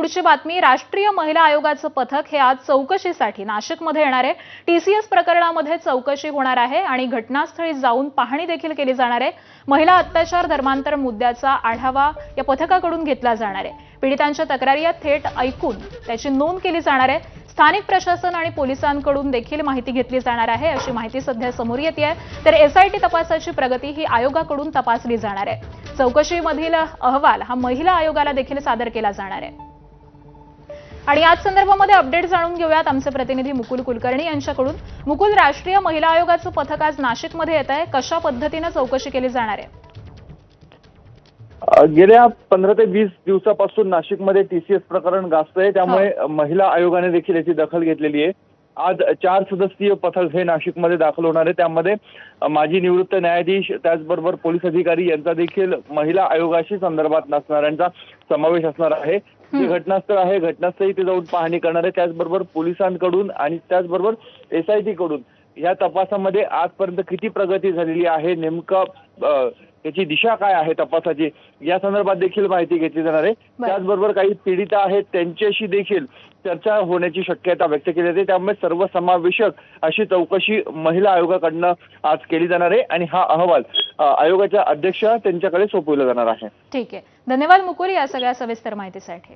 पुढची बातमी, राष्ट्रीय महिला आयोगाचं पथक हे आज चौकशीसाठी नाशिकमध्ये येणार आहे। टीसीएस प्रकरणामध्ये चौकशी होणार आहे आणि घटनास्थळी जाऊन पाहणी देखील केली जाणार आहे। महिला अत्याचार धर्मांतर मुद्द्याचा आढावा या पथकाकडून घेतला जाणार आहे। पीडितांच्या तक्रारी थेट ऐकून त्याची नोंद केली जाणार आहे। स्थानिक प्रशासन आणि पोलिसांकडून देखील माहिती घेतली जाणार आहे, अशी माहिती सध्या समोर येते आहे। तर एसआयटी तपासाची प्रगती ही आयोगाकडून तपासली जाणार आहे। चौकशीमधील अहवाल हा महिला आयोगाला देखील सादर केला जाणार आहे। आणि याच संदर्भामध्ये अपडेट जाणून घेऊयात आमचे प्रतिनिधी मुकुल कुलकर्णी यांच्याकडून। मुकुल, राष्ट्रीय महिला आयोगाचं पथक आज नाशिकमध्ये येत आहे, कशा पद्धतीने चौकशी केली जाणार आहे? गेल्या 15 ते 20 दिवसापासून नाशिकमध्ये टीसीएस प्रकरण गाजतंय, त्यामुळे महिला आयोगाने देखील याची दखल घेतलेली आहे। आज 4 सदस्यीय पथक हे नाशिकमध्ये दाखल होणार आहे। त्यामध्ये माजी निवृत्त न्यायाधीश, त्याचबरोबर पोलीस अधिकारी यांचा देखील महिला आयोगाशी संदर्भात नसणाऱ्यांचा समावेश असणार आहे। जे घटनास्थळ आहे, घटनास्थळी ते जाऊन पाहणी करणार आहे। त्याचबरोबर पोलिसांकडून आणि त्याचबरोबर एसआयटी कडून या तपासामध्ये आजपर्यंत किती प्रगती झालेली आहे, नेमकं त्याची दिशा काय आहे तपासाची, या संदर्भात देखील माहिती घेतली जाणार आहे। त्याचबरोबर काही पीडित आहेत त्यांच्याशी देखील चर्चा होण्याची शक्यता व्यक्त केली जाते। त्यामुळे सर्वसमावेशक अशी चौकशी महिला आयोगाकडनं आज केली जाणार आहे आणि हा अहवाल आयोगाच्या अध्यक्ष त्यांच्याकडे सोपवला जाणार आहे। ठीक आहे, धन्यवाद मुकुल या सगळ्या सविस्तर माहितीसाठी।